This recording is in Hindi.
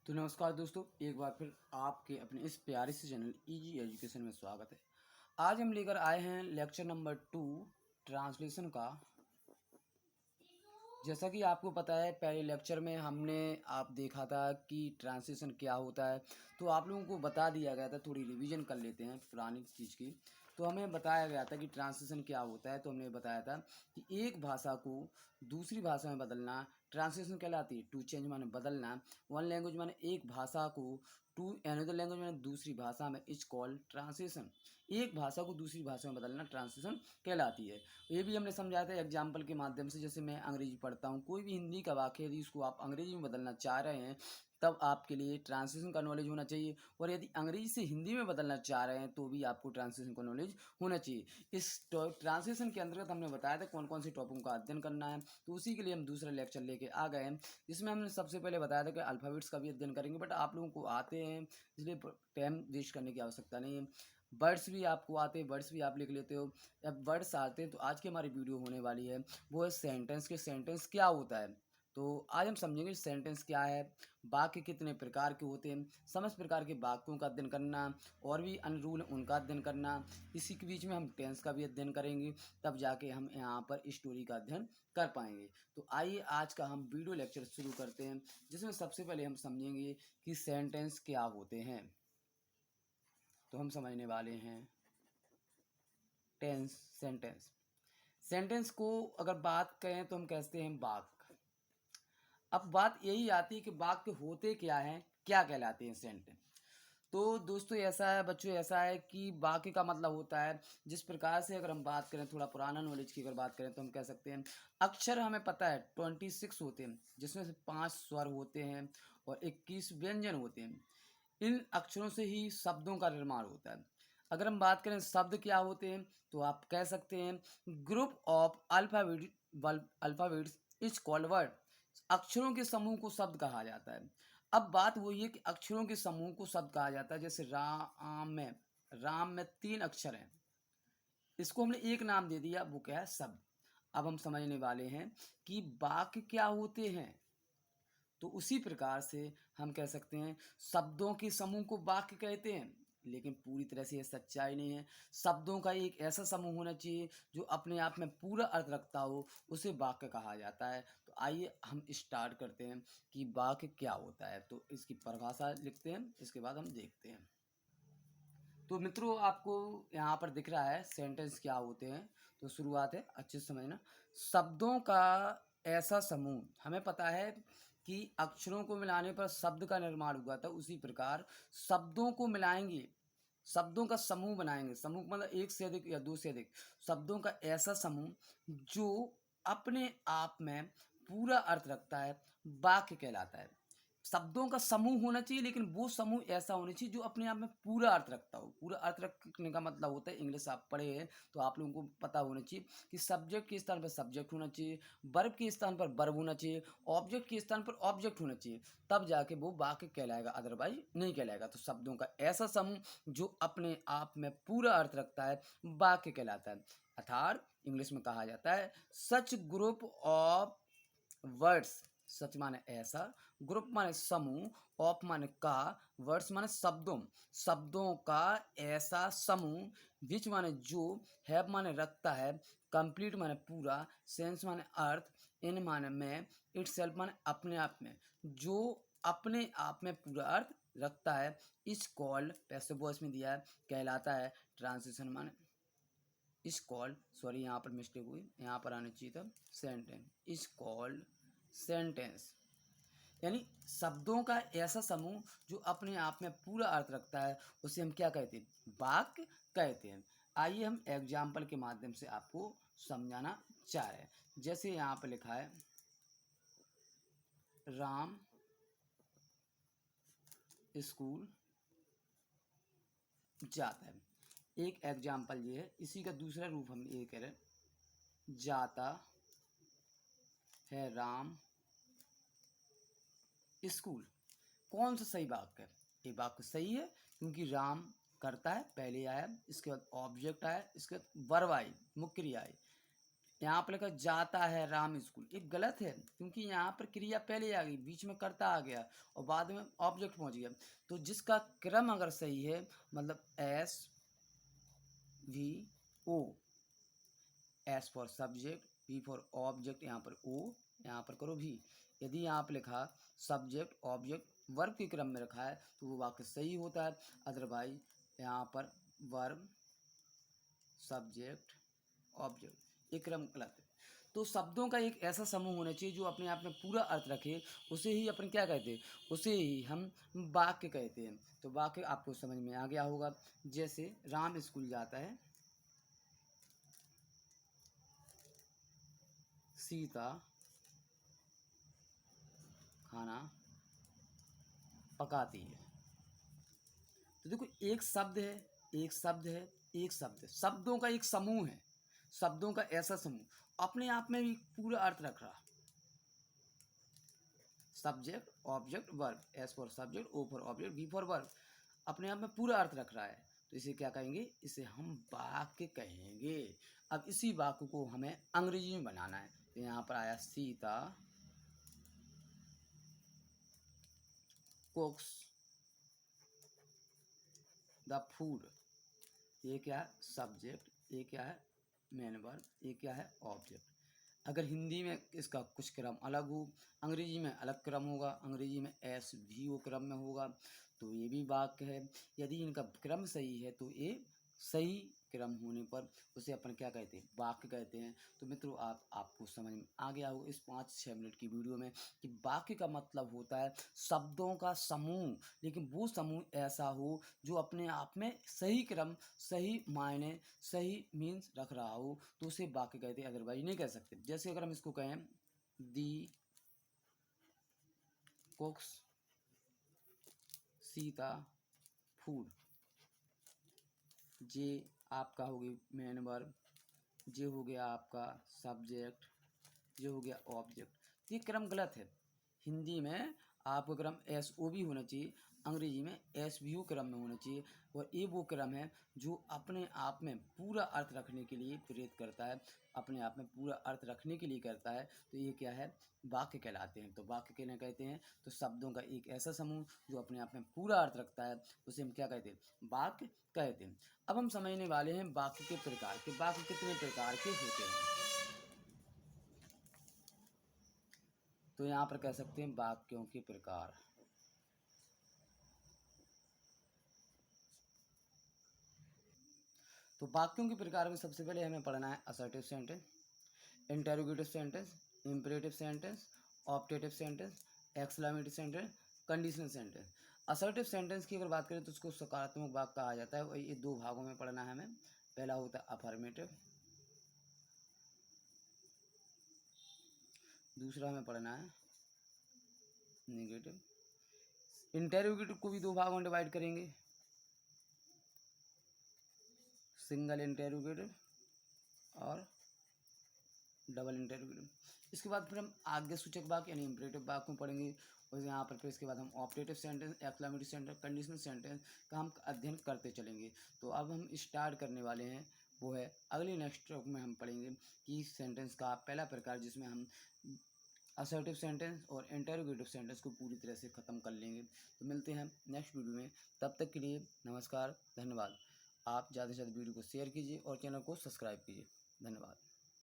तो नमस्कार दोस्तों, एक बार फिर आपके अपने इस प्यारे से चैनल इजी एजुकेशन में स्वागत है। आज हम लेकर आए हैं लेक्चर नंबर 2 ट्रांसलेशन का। जैसा कि आपको पता है, पहले लेक्चर में हमने आप देखा था कि ट्रांसलेशन क्या होता है, तो आप लोगों को बता दिया गया था। थोड़ी रिवीजन कर लेते हैं पुरानी चीज़ की। तो हमें बताया गया था कि ट्रांसलेशन क्या होता है। तो हमने बताया था कि एक भाषा को दूसरी भाषा में बदलना ट्रांसलेशन कहलाती है। टू चेंज माने बदलना, वन लैंग्वेज माने एक भाषा को टू अनदर लैंग्वेज माने दूसरी भाषा में, इज कॉल्ड ट्रांसलेशन। एक भाषा को दूसरी भाषा में बदलना ट्रांसलेशन कहलाती है। ये भी हमने समझाया था एग्जाम्पल के माध्यम से। जैसे मैं अंग्रेजी पढ़ता हूँ, कोई भी हिंदी का वाक्य यदि उसको आप अंग्रेजी में बदलना चाह रहे हैं, तब आपके लिए ट्रांसलेशन का नॉलेज होना चाहिए। और यदि अंग्रेजी से हिंदी में बदलना चाह रहे हैं तो भी आपको ट्रांसलेशन का नॉलेज होना चाहिए। इस ट्रांसलेशन के अंतर्गत हमने बताया था कौन कौन से टॉपिक का अध्ययन करना है। तो उसी के लिए हम दूसरा लेक्चर लेके आ गए हैं, जिसमें हमने सबसे पहले बताया था कि अल्फ़ाबेट्स का भी अध्ययन करेंगे, बट आप लोगों को आते हैं इसलिए टाइम वेस्ट करने की आवश्यकता नहीं है। वर्ड्स भी आपको आते हैं, वर्ड्स भी आप लिख लेते हो। जब वर्ड्स आते हैं तो आज की हमारी वीडियो होने वाली है वो है सेंटेंस के। सेंटेंस क्या होता है, तो आज हम समझेंगे सेंटेंस क्या है, वाक्य कितने प्रकार के होते हैं, समस्त प्रकार के वाक्यों का अध्ययन करना, और भी अन्य रूल उनका अध्ययन करना। इसी के बीच में हम टेंस का भी अध्ययन करेंगे, तब जाके हम यहाँ पर स्टोरी का अध्ययन कर पाएंगे। तो आइए आज का हम वीडियो लेक्चर शुरू करते हैं, जिसमें सबसे पहले हम समझेंगे कि सेंटेंस क्या होते हैं। तो हम समझने वाले हैं टेंस। सेंटेंस सेंटेंस को अगर बात करें तो हम कहते हैं वाक्य। अब बात यही आती है कि वाक्य होते क्या हैं, क्या कहलाते हैं सेंटेंस। तो दोस्तों ऐसा है बच्चों, ऐसा है कि वाक्य का मतलब होता है, जिस प्रकार से अगर हम बात करें थोड़ा पुराना नॉलेज की अगर बात करें तो हम कह सकते हैं अक्षर हमें पता है 26 होते हैं, जिसमें से 5 स्वर होते हैं और 21 व्यंजन होते हैं। इन अक्षरों से ही शब्दों का निर्माण होता है। अगर हम बात करें शब्द क्या होते हैं, तो आप कह सकते हैं group of alphabets is called word. अक्षरों के समूह को शब्द कहा जाता है। अब बात वही है कि अक्षरों के समूह को शब्द कहा जाता है। जैसे राम में 3 अक्षर हैं, इसको हमने एक नाम दे दिया, वो क्या है, शब्द। अब हम समझने वाले हैं कि वाक्य क्या होते हैं। तो उसी प्रकार से हम कह सकते हैं शब्दों के समूह को वाक्य कहते हैं, लेकिन पूरी तरह से यह सच्चाई नहीं है। शब्दों का एक ऐसा समूह होना चाहिए जो अपने आप में पूरा अर्थ रखता हो, उसे वाक्य कहा जाता है। तो आइए हम स्टार्ट करते हैं कि वाक्य क्या होता है। तो इसकी परिभाषा लिखते हैं, इसके बाद हम देखते हैं। तो मित्रों आपको यहाँ पर दिख रहा है सेंटेंस क्या होते हैं। तो शुरुआत है, अच्छे से समझना। शब्दों का ऐसा समूह, हमें पता है कि अक्षरों को मिलाने पर शब्द का निर्माण हुआ था, उसी प्रकार शब्दों को मिलाएंगे, शब्दों का समूह बनाएंगे। समूह मतलब एक से अधिक या दो से अधिक शब्दों का ऐसा समूह जो अपने आप में पूरा अर्थ रखता है, वाक्य कहलाता है। शब्दों का समूह होना चाहिए, लेकिन वो समूह ऐसा होना चाहिए जो अपने आप में पूरा अर्थ रखता हो। पूरा अर्थ रखने का मतलब होता है, इंग्लिश आप पढ़े हैं तो आप लोगों को पता होना चाहिए कि सब्जेक्ट के स्थान पर सब्जेक्ट होना चाहिए, वर्ब के स्थान पर वर्ब होना चाहिए, ऑब्जेक्ट के स्थान पर ऑब्जेक्ट होना चाहिए, तब जाके वो वाक्य कहलाएगा, अदरवाइज नहीं कहलाएगा। तो शब्दों का ऐसा समूह जो अपने आप में पूरा अर्थ रखता है, वाक्य कहलाता है। अर्थात इंग्लिश में कहा जाता है सच ग्रुप ऑफ वर्ड्स। सच माने ऐसा, ग्रुप माने समूह, ऑफ माने का, वर्ड्स माने शब्दों, शब्दों का ऐसा समूह, विच माने जो, हैव माने रखता है, कंप्लीट माने पूरा, सेंस माने अर्थ, इन माने में, इटसेल्फ माने अपने आप में, जो अपने आप में पूरा अर्थ रखता है, इस कॉल्ड पैसिव वॉइस में दिया है, कहलाता है। ट्रांसलेशन माने इज कॉल्ड, सॉरी यहाँ पर मिस्टेक हुई, यहाँ पर आना चाहिए था सेंटेंस, इज कॉल्ड सेंटेंस। यानी शब्दों का ऐसा समूह जो अपने आप में पूरा अर्थ रखता है, उसे हम क्या कहते हैं, वाक्य कहते हैं। आइए हम एग्जाम्पल के माध्यम से आपको समझाना चाह रहे हैं। जैसे यहाँ पर लिखा है राम स्कूल जाता है, एक एग्जाम्पल ये है। इसी का दूसरा रूप हम ये कह रहे हैं, जाता है राम स्कूल। कौन सा सही वाक्य है, ये वाक्य सही है क्योंकि राम करता है, पहले आया, इसके बाद ऑब्जेक्ट आया, इसके बाद वर्ब आई, मुख्य क्रिया आई। यहाँ पर लिखा जाता है राम स्कूल, ये गलत है क्योंकि यहाँ पर क्रिया पहले आ गई, बीच में कर्ता आ गया और बाद में ऑब्जेक्ट पहुँच गया। तो जिसका क्रम अगर सही है, मतलब S V O, S for subject, V for object, यहाँ पर ओ, यहाँ पर करो भी। यदि यहाँ पर लिखा सब्जेक्ट ऑब्जेक्ट वर्ब के क्रम में रखा है तो वो वाक्य सही होता है। अदरवाइज यहाँ पर वर्ब सब्जेक्ट ऑब्जेक्ट ये क्रम गलत है। तो शब्दों का एक ऐसा समूह होना चाहिए जो अपने आप में पूरा अर्थ रखे, उसे ही अपन क्या कहते हैं, उसे ही हम वाक्य कहते हैं। तो वाक्य आपको समझ में आ गया होगा। जैसे राम स्कूल जाता है, सीता खाना पकाती है। तो देखो एक शब्द है, एक शब्द है, एक शब्द है, शब्दों का एक समूह है, शब्दों का ऐसा समूह अपने आप में भी पूरा अर्थ रख रहा। Subject object verb, S for subject, O for object, V for verb, अपने आप में पूरा अर्थ रख रहा है। तो इसे क्या कहेंगे, इसे हम वाक्य कहेंगे। अब इसी वाक्य को हमें अंग्रेजी में बनाना है। तो यहाँ पर आया सीता कुक्स द फूड, ये क्या है सब्जेक्ट, ये क्या है मेन वर्ब, ये क्या है ऑब्जेक्ट। अगर हिंदी में इसका कुछ क्रम अलग हो, अंग्रेजी में अलग क्रम होगा, अंग्रेजी में एस भी वो क्रम में होगा, तो ये भी वाक्य है। यदि इनका क्रम सही है तो ये सही क्रम होने पर उसे अपन क्या कहते हैं, वाक्य कहते हैं। तो मित्रों आपको समझ में आ गया हो इस 5-6 मिनट की वीडियो में कि वाक्य का मतलब होता है शब्दों का समूह, लेकिन वो समूह ऐसा हो जो अपने आप में सही क्रम, सही मायने, सही मीन्स रख रहा हो, तो उसे वाक्य कहते हैं, अदरवाइज नहीं कह सकते। जैसे अगर हम इसको कहें दी कुक्स सीता फूड, जे आपका हो गया मेन वर्ब, जे हो गया आपका सब्जेक्ट, जे हो गया ऑब्जेक्ट। ये क्रम गलत है। हिंदी में आपका क्रम एस ओ भी होना चाहिए, अंग्रेजी में एस भी क्रम में होना चाहिए। और ये वो क्रम है जो अपने आप में पूरा अर्थ रखने के लिए प्रेरित करता है, अपने आप में पूरा अर्थ रखने के लिए करता है। तो ये क्या है, वाक्य कहलाते हैं। तो वाक्य कहने कहते हैं तो शब्दों का एक ऐसा समूह जो अपने आप में पूरा अर्थ रखता है, उसे हम क्या कहते हैं, वाक्य कहते हैं। अब हम समझने वाले हैं वाक्य के प्रकार के, वाक्य कितने प्रकार के होते हैं। तो यहाँ पर कह सकते हैं वाक्यों के प्रकार। तो वाक्यों के प्रकार में सबसे पहले हमें पढ़ना है assertive sentence, interrogative sentence, imperative sentence, optative sentence, exclamative sentence, conditional sentence. Assertive sentence की अगर बात करें तो उसको सकारात्मक वाक्य कहा जाता है, और ये 2 भागों में पढ़ना है हमें। पहला होता है अफर्मेटिव, दूसरा हमें पढ़ना है नेगेटिव। इंटेरोगेटिव को भी 2 भागों में डिवाइड करेंगे, सिंगल इंटेरोगेटिव और डबल इंटेरोगेटिव। इसके बाद फिर हम आज्ञा सूचक वाक्य यानी इंपरेटिव वाक्य में पढ़ेंगे, और यहाँ पर फिर इसके बाद हम optative sentence, exclamative sentence, conditional sentence का हम अध्ययन करते चलेंगे। तो अब हम स्टार्ट करने वाले हैं, वो है अगले नेक्स्ट टॉक में हम पढ़ेंगे कि सेंटेंस का पहला प्रकार जिसमें हम असर्टिव सेंटेंस और इंटेरोगेटिव सेंटेंस को पूरी तरह से ख़त्म कर लेंगे। तो मिलते हैं नेक्स्ट वीडियो में, तब तक के लिए नमस्कार, धन्यवाद। आप ज़्यादा से ज़्यादा वीडियो को शेयर कीजिए और चैनल को सब्सक्राइब कीजिए। धन्यवाद।